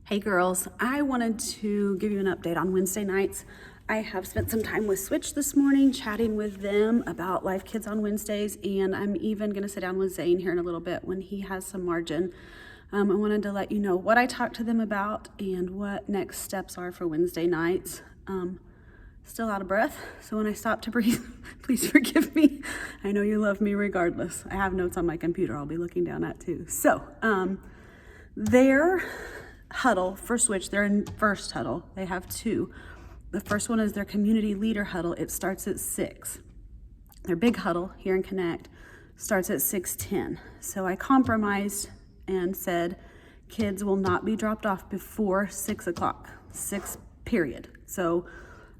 Hey girls, I wanted to give you an update on Wednesday nights. I have spent some time with Switch this morning, chatting with them about Live Kids on Wednesdays, and I'm even gonna sit down with Zane here in a little bit when he has some margin. I wanted to let you know what I talked to them about and what next steps are for Wednesday nights. Still out of breath, so when I stop to breathe, please forgive me. I know you love me regardless. I have notes on my computer I'll be looking down at too. So, their huddle for Switch, they're in first huddle. They have two. The first one is their community leader huddle. It starts at 6. Their big huddle here in Connect starts at 6:10. So I compromised and said kids will not be dropped off before 6 o'clock, 6 period. So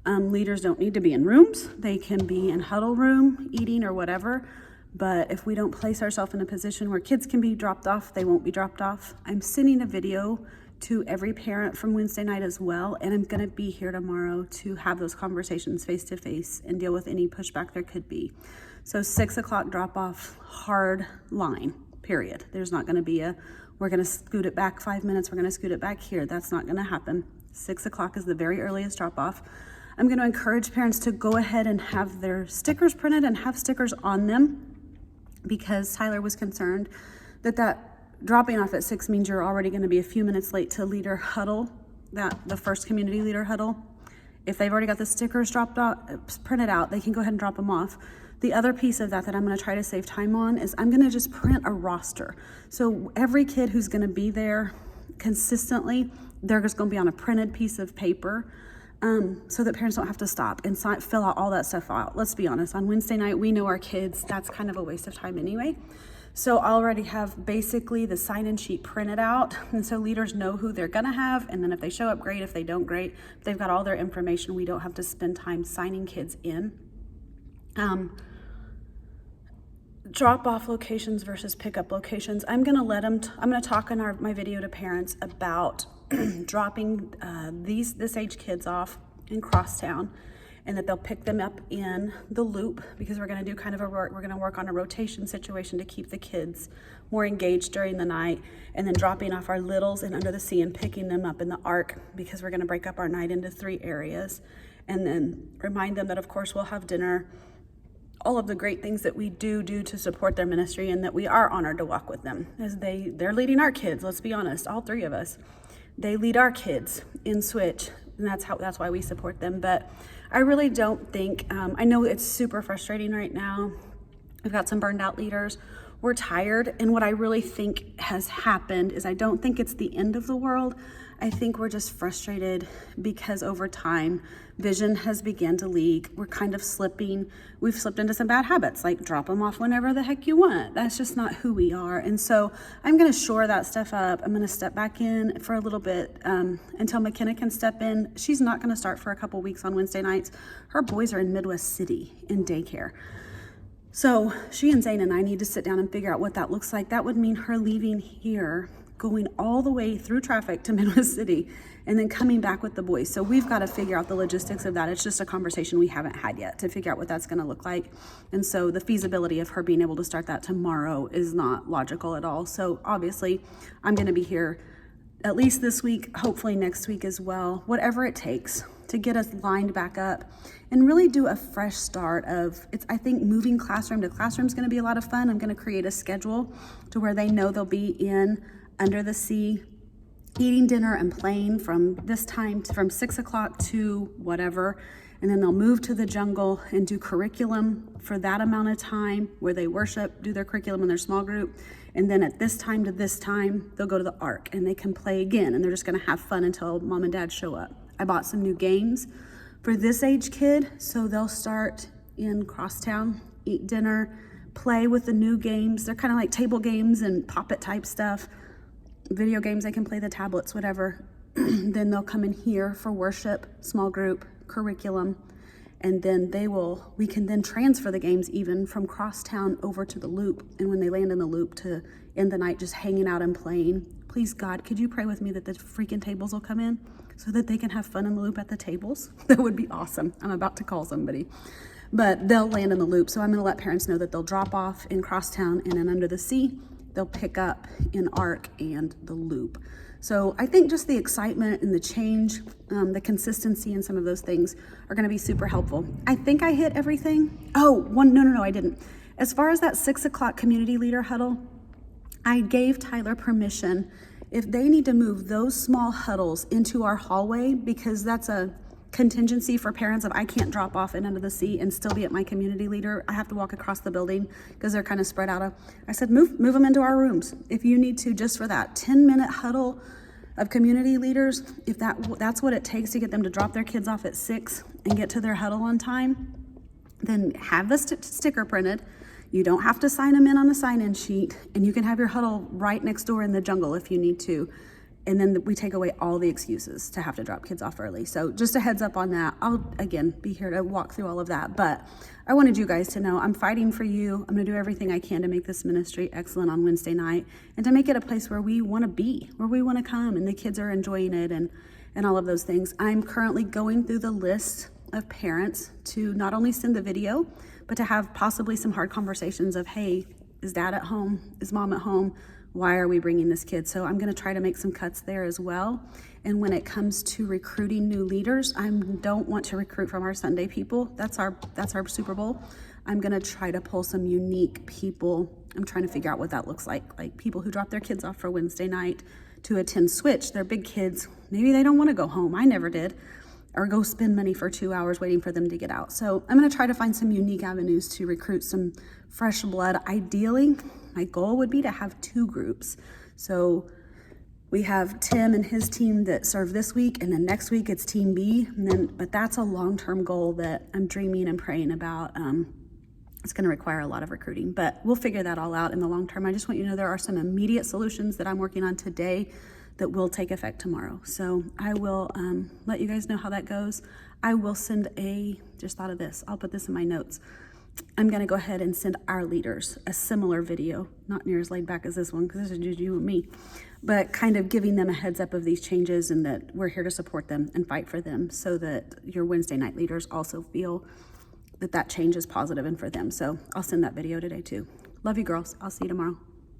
leaders don't need to be in rooms. They can be in huddle room, eating or whatever. But if we don't place ourselves in a position where kids can be dropped off, they won't be dropped off. I'm sending a video to every parent from Wednesday night as well, and I'm gonna be here tomorrow to have those conversations face to face and deal with any pushback there could be. So 6 o'clock drop off, hard line, period. There's not gonna be we're gonna scoot it back 5 minutes, we're gonna scoot it back here. That's not gonna happen. 6 o'clock is the very earliest drop off. I'm gonna encourage parents to go ahead and have their stickers printed and have stickers on them, because Tyler was concerned that dropping off at 6 means you're already going to be a few minutes late to leader huddle, the first community leader huddle. If they've already got the stickers printed out, they can go ahead and drop them off. The other piece of that I'm going to try to save time on is I'm going to just print a roster. So every kid who's going to be there consistently, they're just going to be on a printed piece of paper. So that parents don't have to stop and fill out all that stuff out. Let's be honest, on Wednesday night, we know our kids, that's kind of a waste of time anyway. So I already have basically the sign-in sheet printed out, and so leaders know who they're gonna have, and then if they show up, great. If they don't, great. If they've got all their information, we don't have to spend time signing kids in. Drop-off locations versus pickup locations. I'm gonna talk in my video to parents about dropping this age kids off in Crosstown, and that they'll pick them up in the loop, because we're going to do kind of we're going to work on a rotation situation to keep the kids more engaged during the night, and then dropping off our littles in Under the Sea and picking them up in the Ark, because we're going to break up our night into 3 areas, and then remind them that of course we'll have dinner, all of the great things that we do to support their ministry, and that we are honored to walk with them as they're leading our kids. Let's be honest, all 3 of us. They lead our kids in Switch, and that's why we support them. But I really don't think, I know it's super frustrating right now. We've got some burned out leaders. We're tired, and what I really think has happened is I don't think it's the end of the world. I think we're just frustrated because over time, vision has begun to leak. We're kind of slipping. We've slipped into some bad habits, like drop them off whenever the heck you want. That's just not who we are. And so I'm gonna shore that stuff up. I'm gonna step back in for a little bit until McKenna can step in. She's not gonna start for a couple weeks on Wednesday nights. Her boys are in Midwest City in daycare. So she and Zane and I need to sit down and figure out what that looks like. That would mean her leaving here, going all the way through traffic to Midwest City, and then coming back with the boys. So we've got to figure out the logistics of that. It's just a conversation we haven't had yet to figure out what that's going to look like. And so the feasibility of her being able to start that tomorrow is not logical at all. So obviously I'm going to be here at least this week, hopefully next week as well, whatever it takes to get us lined back up and really do a fresh start I think moving classroom to classroom is going to be a lot of fun. I'm going to create a schedule to where they know they'll be in Under the Sea, eating dinner and playing from this time, from 6 o'clock to whatever, and then they'll move to the jungle and do curriculum for that amount of time where they worship, do their curriculum in their small group, and then at this time to this time, they'll go to the Ark and they can play again, and they're just gonna have fun until mom and dad show up. I bought some new games for this age kid, so they'll start in Crosstown, eat dinner, play with the new games. They're kind of like table games and pop-it type stuff. Video games, they can play the tablets, whatever. Then they'll come in here for worship, small group, curriculum, and then we can then transfer the games even from Crosstown over to the loop. And when they land in the loop, to end the night just hanging out and playing. Please God, could you pray with me that the freaking tables will come in so that they can have fun in the loop at the tables? That would be awesome. I'm about to call somebody. But they'll land in the loop. So I'm gonna let parents know that they'll drop off in Crosstown and in Under the Sea. They'll pick up in Ark and the loop. So I think just the excitement and the change, the consistency and some of those things are gonna be super helpful. I think I hit everything. Oh, no, I didn't. As far as that 6 o'clock community leader huddle, I gave Tyler permission if they need to move those small huddles into our hallway, because that's a contingency for parents of I can't drop off in under the seat and still be at my community leader. I have to walk across the building because they're kind of spread out. I said, move them into our rooms if you need to, just for that 10-minute huddle of community leaders. If that's what it takes to get them to drop their kids off at 6 and get to their huddle on time, then have the sticker printed. You don't have to sign them in on a sign-in sheet, and you can have your huddle right next door in the jungle if you need to. And then we take away all the excuses to have to drop kids off early. So just a heads up on that. I'll, again, be here to walk through all of that. But I wanted you guys to know I'm fighting for you. I'm going to do everything I can to make this ministry excellent on Wednesday night and to make it a place where we want to be, where we want to come, and the kids are enjoying it and all of those things. I'm currently going through the list of parents to not only send the video, but to have possibly some hard conversations of, hey, is dad at home? Is mom at home? Why are we bringing this kid? So I'm going to try to make some cuts there as well. And when it comes to recruiting new leaders, I don't want to recruit from our Sunday people. That's our Super Bowl. I'm going to try to pull some unique people. I'm trying to figure out what that looks like people who drop their kids off for Wednesday night to attend Switch. They're big kids. Maybe they don't want to go home. I never did. Or go spend money for 2 hours waiting for them to get out. So I'm going to try to find some unique avenues to recruit some fresh blood. Ideally, my goal would be to have 2 groups. So we have Tim and his team that serve this week, and then next week it's Team B. But that's a long-term goal that I'm dreaming and praying about. It's going to require a lot of recruiting, but we'll figure that all out in the long term. I just want you to know there are some immediate solutions that I'm working on today that will take effect tomorrow. So I will let you guys know how that goes. I will send just thought of this, I'll put this in my notes. I'm gonna go ahead and send our leaders a similar video, not near as laid back as this one, because this is just you and me, but kind of giving them a heads up of these changes and that we're here to support them and fight for them so that your Wednesday night leaders also feel that change is positive and for them. So I'll send that video today too. Love you girls, I'll see you tomorrow.